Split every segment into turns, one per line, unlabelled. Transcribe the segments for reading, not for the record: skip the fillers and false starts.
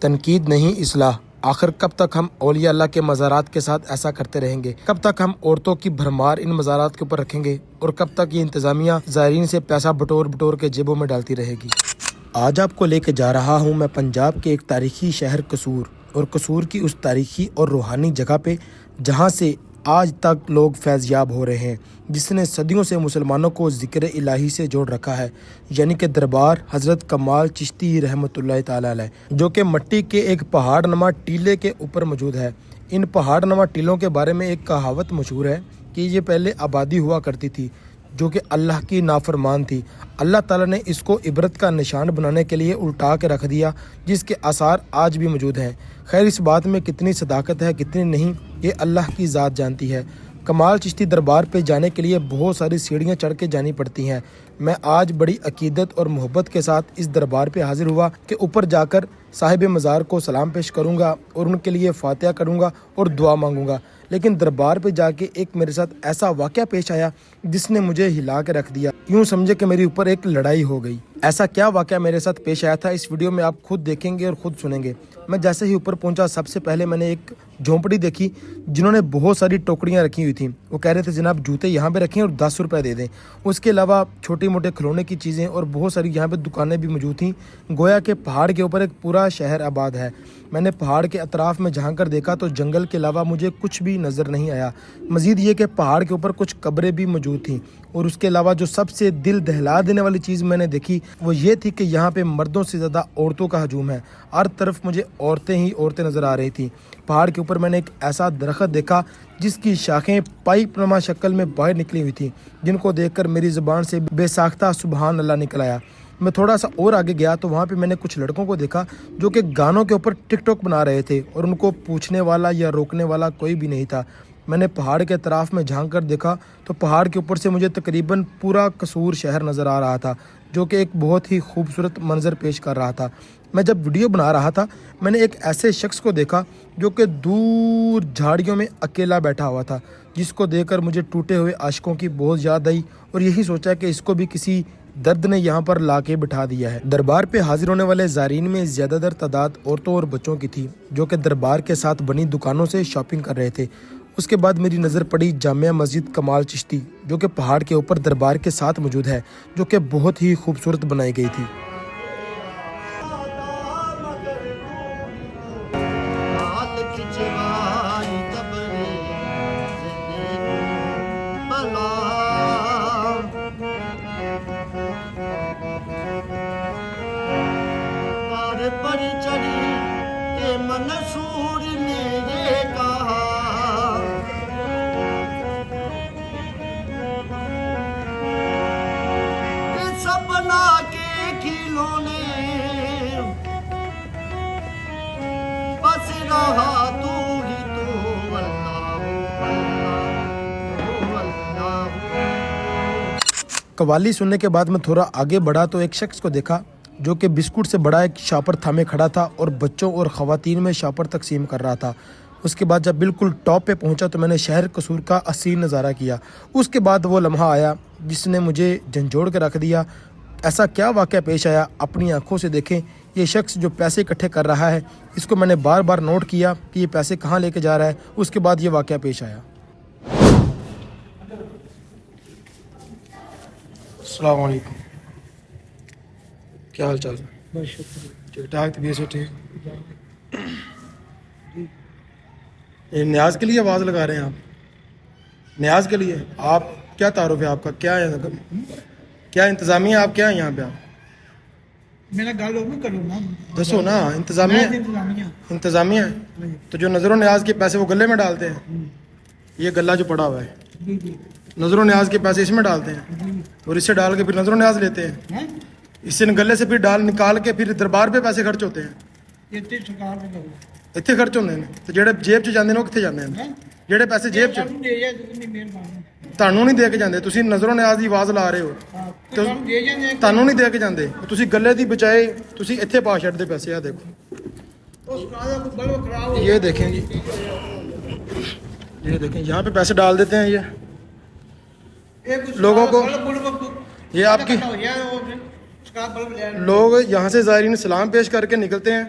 تنقید نہیں اصلاح۔ آخر کب تک ہم اولیاء اللہ کے مزارات کے ساتھ ایسا کرتے رہیں گے؟ کب تک ہم عورتوں کی بھرمار ان مزارات کے اوپر رکھیں گے؟ اور کب تک یہ انتظامیہ زائرین سے پیسہ بٹور کے جیبوں میں ڈالتی رہے گی؟ آج آپ کو لے کے جا رہا ہوں میں پنجاب کے ایک تاریخی شہر قصور، اور قصور کی اس تاریخی اور روحانی جگہ پہ جہاں سے آج تک لوگ فیض یاب ہو رہے ہیں، جس نے صدیوں سے مسلمانوں کو ذکر الہی سے جوڑ رکھا ہے، یعنی کہ دربار حضرت کمال چشتی رحمۃ اللہ تعالی علیہ، جو کہ مٹی کے ایک پہاڑ نما ٹیلے کے اوپر موجود ہے۔ ان پہاڑ نما ٹیلوں کے بارے میں ایک کہاوت مشہور ہے کہ یہ پہلے آبادی ہوا کرتی تھی جو کہ اللہ کی نافرمان تھی۔ اللہ تعالیٰ نے اس کو عبرت کا نشان بنانے کے لیے الٹا کے رکھ دیا، جس کے آثار آج بھی موجود ہیں۔ خیر، اس بات میں کتنی صداقت ہے کتنی نہیں، یہ اللہ کی ذات جانتی ہے۔ کمال چشتی دربار پہ جانے کے لیے بہت ساری سیڑھیاں چڑھ کے جانی پڑتی ہیں۔ میں آج بڑی عقیدت اور محبت کے ساتھ اس دربار پہ حاضر ہوا کہ اوپر جا کر صاحب مزار کو سلام پیش کروں گا اور ان کے لیے فاتحہ کروں گا اور دعا مانگوں گا۔ لیکن دربار پہ جا کے ایک میرے ساتھ ایسا واقعہ پیش آیا جس نے مجھے ہلا کے رکھ دیا، یوں سمجھے کہ میرے اوپر ایک لڑائی ہو گئی۔ ایسا کیا واقعہ میرے ساتھ پیش آیا تھا، اس ویڈیو میں آپ خود دیکھیں گے اور خود سنیں گے۔ میں جیسے ہی اوپر پہنچا، سب سے پہلے میں نے ایک جھونپڑی دیکھی جنہوں نے بہت ساری ٹوکریاں رکھی ہوئی تھیں۔ وہ کہہ رہے تھے جناب جوتے یہاں پہ رکھیں اور 10 روپے دے دیں۔ اس کے علاوہ چھوٹی موٹے کھلونے کی چیزیں اور بہت ساری یہاں پہ دکانیں بھی موجود تھیں، گویا کہ پہاڑ کے اوپر ایک پورا شہر آباد ہے۔ میں نے پہاڑ کے اطراف میں جھانک کر دیکھا تو جنگل کے علاوہ مجھے کچھ بھی نظر نہیں آیا۔ مزید یہ کہ پہاڑ کے اوپر کچھ قبریں بھی موجود تھیں، اور اس کے علاوہ جو سب سے دل دہلا دینے والی چیز میں نے دیکھی وہ یہ تھی کہ یہاں پہ مردوں سے زیادہ عورتوں کا ہجوم ہے۔ ہر طرف مجھے عورتیں ہی عورتیں نظر آ رہی تھیں۔ پہاڑ کے اوپر میں نے ایک ایسا درخت دیکھا جس کی شاخیں پائپ نما شکل میں باہر نکلی ہوئی تھیں، جن کو دیکھ کر میری زبان سے بے ساختہ سبحان اللہ نکل آیا۔ میں تھوڑا سا اور آگے گیا تو وہاں پہ میں نے کچھ لڑکوں کو دیکھا جو کہ گانوں کے اوپر ٹک ٹاک بنا رہے تھے، اور ان کو پوچھنے والا یا روکنے والا کوئی بھی نہیں تھا۔ میں نے پہاڑ کے اطراف میں جھانک کر دیکھا تو پہاڑ کے اوپر سے مجھے تقریباً پورا قصور شہر نظر آ رہا تھا، جو کہ ایک بہت ہی خوبصورت منظر پیش کر رہا تھا۔ میں جب ویڈیو بنا رہا تھا میں نے ایک ایسے شخص کو دیکھا جو کہ دور جھاڑیوں میں اکیلا بیٹھا ہوا تھا، جس کو دیکھ کر مجھے ٹوٹے ہوئے عاشقوں کی بہت یاد آئی، اور یہی سوچا کہ اس کو بھی کسی درد نے یہاں پر لا کے بٹھا دیا ہے۔ دربار پہ حاضر ہونے والے زائرین میں زیادہ تر تعداد عورتوں اور بچوں کی تھی، جو کہ دربار کے ساتھ بنی دکانوں سے شاپنگ کر رہے تھے۔ اس کے بعد میری نظر پڑی جامع مسجد کمال چشتی، جو کہ پہاڑ کے اوپر دربار کے ساتھ موجود ہے، جو کہ بہت ہی خوبصورت بنائی گئی تھی۔ قوالی سننے کے بعد میں تھوڑا آگے بڑھا تو ایک شخص کو دیکھا جو کہ بسکٹ سے بڑا ایک شاپر تھامے کھڑا تھا اور بچوں اور خواتین میں شاپر تقسیم کر رہا تھا۔ اس کے بعد جب بالکل ٹاپ پہ پہنچا تو میں نے شہر قصور کا اصیل نظارہ کیا۔ اس کے بعد وہ لمحہ آیا جس نے مجھے جھنجھوڑ کے رکھ دیا۔ ایسا کیا واقعہ پیش آیا، اپنی آنکھوں سے دیکھیں۔ یہ شخص جو پیسے اکٹھے کر رہا ہے، اس کو میں نے بار بار نوٹ کیا کہ یہ پیسے کہاں لے کے جا رہا ہے۔ اس کے بعد یہ واقعہ پیش آیا۔ السلام علیکم، کیا حال چال ہے؟
بہت شکریہ،
ٹھیک ٹھاک، طبیعت سے ٹھیک؟ یہ نیاز کے لیے آواز لگا رہے ہیں آپ؟ نیاز کے لیے آپ کیا تعارف ہے آپ کا؟ کیا ہے کیا انتظامیہ آپ کیا ہے یہاں پہ؟ آپ
میرا گل ہو کرو نا،
دسو نا۔ انتظامیہ ہے تو جو نظر و نیاز کے پیسے وہ گلے میں ڈالتے ہیں، یہ گلہ جو پڑا ہوا ہے نظر و نیاز کے پیسے اس میں ڈالتے ہیں، اور اس سے ڈال کے پھر نظر و نیاز لیتے ہیں، اس سے گلے سے پھر ڈال نکال کے پھر دربار پہ پیسے خرچ ہوتے ہیں۔ اتنے خرچ ہوتے ہیں تو جہے جیب چ جاتے ہیں وہ کتنے جاتے ہیں؟ جہے پیسے جیب چ تانوں نہیں دے کے جاندے، تسی نظر و نیاز دی آواز لا رہے ہو، تانوں نہیں دے کے جاندے، تسی گلے دی بچائے تسی اتنے پا چھڑ دے پیسے۔ آ دیکھو، یہ دیکھیں جی، یہ دیکھیں یہاں پہ پیسے ڈال دیتے ہیں یہ لوگوں کو۔ یہ آپ کی لوگ یہاں سے زائرین سلام پیش کر کے نکلتے ہیں،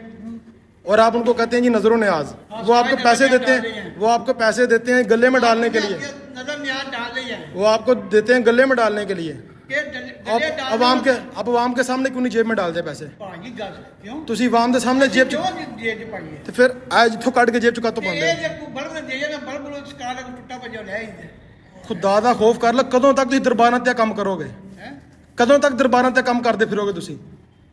اور آپ ان کو کہتے ہیں جی نظر و نیاز. وہ آپ کو پیسے دیتے ہیں, وہ آپ کو پیسے دیتے ہیں گلے میں ڈالنے کے لیے,
نظر نیاز ڈال رہی ہے
وہ آپ کو دیتے ہیں گلے میں ڈالنے کے لیے.
کہ
اب عوام کے سامنے کیوں نہیں جیب میں ڈالتے پیسے؟
ਭਾਜੀ ਗੱਲ ਕਿਉਂ
ਤੁਸੀਂ عوام ਦੇ ਸਾਹਮਣੇ ਜੇਬ ਚ
ਕਿਉਂ ਜੇ ਚ ਪਾਈਏ
ਤੇ ਫਿਰ ਆ ਜਿੱਥੋਂ ਕੱਢ ਕੇ ਜੇਬ ਚ ਕਾਤੋਂ ਪਾਉਂਦੇ?
ਇਹ ਜੇ ਕੋਈ ਬਲਬ ਨੇ ਦੇ ਜਾਣਾ ਬਲਬ ਨੂੰ ਸਕਾਰ ਕੇ ਟੁੱਟਾ ਭੱਜਾ ਲੈ ਆਈਦੇ
ਖੁਦਾ ਦਾ ਖੌਫ ਕਰ ਲੈ. ਕਦੋਂ ਤੱਕ ਤੁਸੀਂ ਦਰਬਾਰਾਂ ਤੇ ਕੰਮ ਕਰੋਗੇ?
ਹੈ
ਕਦੋਂ ਤੱਕ ਦਰਬਾਰਾਂ ਤੇ ਕੰਮ ਕਰਦੇ ਫਿਰੋਗੇ ਤੁਸੀਂ?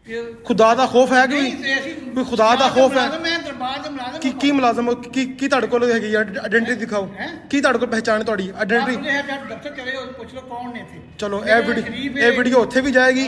ਕਿ
ਖੁਦਾ ਦਾ ਖੌਫ ਹੈ
ਨਹੀਂ
ਕੋਈ?
ਤੇ ਅਸੀਂ
ਕੋਈ ਖੁਦਾ ਦਾ ਖੌਫ ਹੈ?
ਮੈਂ ਦਰਬਾਰ ਦੇ ਮੁਲਾਜ਼ਮ
ਕੀ ਮੁਲਾਜ਼ਮ ਕੀ ਤੁਹਾਡੇ ਕੋਲ ਹੈਗੀ ਆਇਡੈਂਟੀ ਦਿਖਾਓ? ਕੀ ਤੁਹਾਡੇ ਕੋਲ ਪਹਿਚਾਣ ਤੁਹਾਡੀ ਆਇਡੈਂਟੀ?
ਆਪਣੇ ਦਫ਼ਤਰ ਚਲੇ ਹੋ ਪੁੱਛ ਲਓ ਕੌਣ ਨੇ ਇੱਥੇ.
ਚਲੋ ਇਹ ਵੀਡੀਓ ਉੱਥੇ ਵੀ ਜਾਏਗੀ,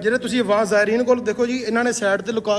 ਜਿਹੜੇ ਤੁਸੀਂ ਆਵਾਜ਼ ਜ਼ਾਇਰੀਨ ਕੋਲ ਦੇਖੋ ਜੀ, ਇਹਨਾਂ ਨੇ ਸਾਈਡ ਤੇ ਲੁਕਾ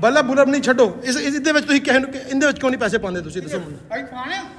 ਬੱਲਾ ਬੁਲਬ ਨਹੀਂ ਛੱਡੋ. ਇਹਦੇ ਵਿੱਚ ਤੁਸੀਂ ਕਹਿ ਇਹਦੇ ਵਿੱਚ ਕਿਉਂ ਨਹੀਂ ਪੈਸੇ ਪਾਉਂਦੇ ਤੁਸੀਂ? ਦੱਸੋ ਮੈਨੂੰ
ਭਾਈ ਪਾਣੇ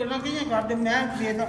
ਗੱਲਾਂ ਕਿਹਦੀਆਂ ਕਰਦੇ ਮੈਂ ਦੇਣਾ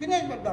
ਕਿਹਨੇ ਪਤਾ